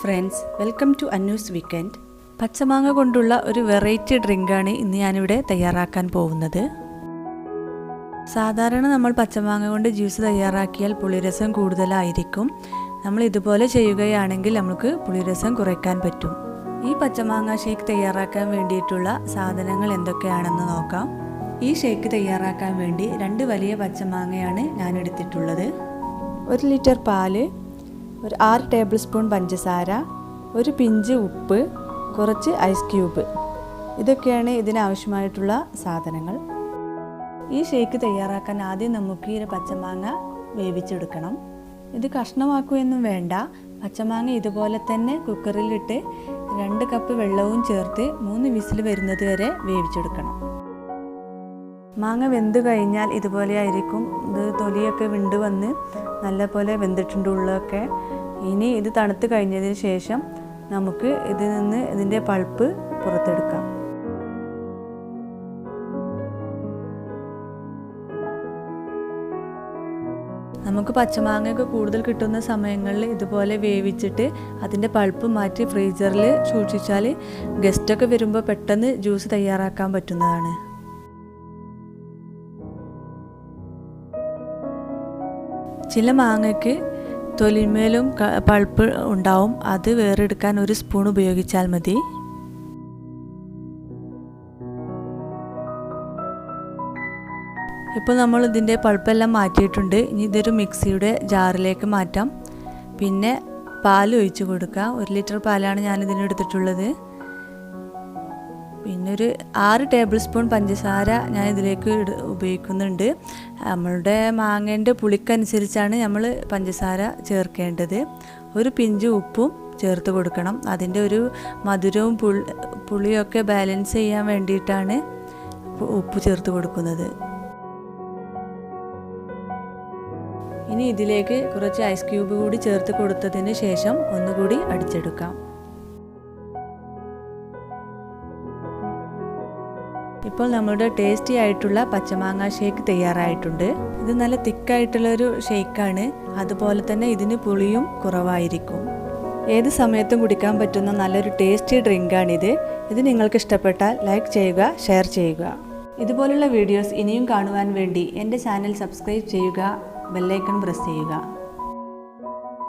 Friends, welcome to Annu's weekend. പച്ചമാങ്ങ കൊണ്ടുള്ള ഒരു വെറൈറ്റി ഡ്രിങ്കാണ് ഇന്ന് ഞാനിവിടെ തയ്യാറാക്കാൻ പോകുന്നത്. സാധാരണ നമ്മൾ പച്ചമാങ്ങ കൊണ്ട് ജ്യൂസ് തയ്യാറാക്കിയാൽ പുളിരസം കൂടുതലായിരിക്കും. നമ്മൾ ഇതുപോലെ ചെയ്യുകയാണെങ്കിൽ നമുക്ക് പുളിരസം കുറയ്ക്കാൻ പറ്റും. ഈ പച്ചമാങ്ങ ഷേക്ക് തയ്യാറാക്കാൻ വേണ്ടിയിട്ടുള്ള സാധനങ്ങൾ എന്തൊക്കെയാണെന്ന് നോക്കാം. ഈ ഷേക്ക് തയ്യാറാക്കാൻ വേണ്ടി 2 വലിയ പച്ചമാങ്ങയാണ് ഞാൻ എടുത്തിട്ടുള്ളത്. 1 ലിറ്റർ പാല്, ഒരു 6 ടേബിൾ സ്പൂൺ പഞ്ചസാര, ഒരു പിഞ്ച് ഉപ്പ്, കുറച്ച് ഐസ് ക്യൂബ്. ഇതൊക്കെയാണ് ഇതിനാവശ്യമായിട്ടുള്ള സാധനങ്ങൾ. ഈ ഷേക്ക് തയ്യാറാക്കാൻ ആദ്യം നമുക്ക് ഈ പച്ചമാങ്ങ വേവിച്ചെടുക്കണം. ഇത് കഷ്ണമാക്കുകയൊന്നും വേണ്ട. പച്ചമാങ്ങ ഇതുപോലെ തന്നെ കുക്കറിലിട്ട് 2 കപ്പ് വെള്ളവും ചേർത്ത് 3 വിസിൽ വരുന്നത് വരെ വേവിച്ചെടുക്കണം. മാങ്ങ വെന്ത് കഴിഞ്ഞാൽ ഇതുപോലെ ആയിരിക്കും. ഇത് തൊലിയൊക്കെ വിണ്ട് വന്ന് നല്ലപോലെ വെന്തിട്ടുണ്ട് ഉള്ളൊക്കെ. ഇനി ഇത് തണുത്ത് കഴിഞ്ഞതിന് ശേഷം നമുക്ക് ഇതിൽ നിന്ന് ഇതിൻ്റെ പൾപ്പ് പുറത്തെടുക്കാം. നമുക്ക് പച്ചമാങ്ങയൊക്കെ കൂടുതൽ കിട്ടുന്ന സമയങ്ങളിൽ ഇതുപോലെ വേവിച്ചിട്ട് അതിൻ്റെ പൾപ്പ് മാറ്റി ഫ്രീസറിൽ സൂക്ഷിച്ചാൽ ഗസ്റ്റൊക്കെ വരുമ്പോൾ പെട്ടെന്ന് ജ്യൂസ് തയ്യാറാക്കാൻ പറ്റുന്നതാണ്. ചില മാങ്ങയ്ക്ക് തൊലിമേലും പൾപ്പ് ഉണ്ടാവും. അത് വേറെടുക്കാൻ 1 സ്പൂൺ ഉപയോഗിച്ചാൽ മതി. ഇപ്പോൾ നമ്മൾ ഇതിൻ്റെ പൾപ്പെല്ലാം മാറ്റിയിട്ടുണ്ട്. ഇനി ഇതൊരു മിക്സിയുടെ ജാറിലേക്ക് മാറ്റാം. പിന്നെ പാൽ ഒഴിച്ച് കൊടുക്കാം. 1 ലിറ്റർ പാലാണ് ഞാനിതിന് എടുത്തിട്ടുള്ളത്. പിന്നെ ഒരു 6 ടേബിൾ സ്പൂൺ പഞ്ചസാര ഞാൻ ഇതിലേക്ക് ഉപയോഗിക്കുന്നുണ്ട്. നമ്മളുടെ മാങ്ങേൻ്റെ പുളിക്കനുസരിച്ചാണ് നമ്മൾ പഞ്ചസാര ചേർക്കേണ്ടത്. ഒരു പിഞ്ച് ഉപ്പും ചേർത്ത് കൊടുക്കണം. അതിൻ്റെ ഒരു മധുരവും പുളിയൊക്കെ ബാലൻസ് ചെയ്യാൻ വേണ്ടിയിട്ടാണ് ഉപ്പ് ചേർത്ത് കൊടുക്കുന്നത്. ഇനി ഇതിലേക്ക് കുറച്ച് ഐസ് ക്യൂബ് കൂടി ചേർത്ത് കൊടുത്തതിന് ശേഷം ഒന്നുകൂടി അടിച്ചെടുക്കാം. ഇപ്പോൾ നമ്മുടെ ടേസ്റ്റി ആയിട്ടുള്ള പച്ചമാങ്ങ ഷേക്ക് തയ്യാറായിട്ടുണ്ട്. ഇത് നല്ല തിക്കായിട്ടുള്ളൊരു ഷേക്കാണ്. അതുപോലെ തന്നെ ഇതിന് പുളിയും കുറവായിരിക്കും. ഏത് സമയത്തും കുടിക്കാൻ പറ്റുന്ന നല്ലൊരു ടേസ്റ്റി ഡ്രിങ്കാണിത്. ഇത് നിങ്ങൾക്ക് ഇഷ്ടപ്പെട്ടാൽ ലൈക്ക് ചെയ്യുക, ഷെയർ ചെയ്യുക. ഇതുപോലുള്ള വീഡിയോസ് ഇനിയും കാണുവാൻ വേണ്ടി എൻ്റെ ചാനൽ സബ്സ്ക്രൈബ് ചെയ്യുക, ബെല്ലൈക്കൺ പ്രസ് ചെയ്യുക.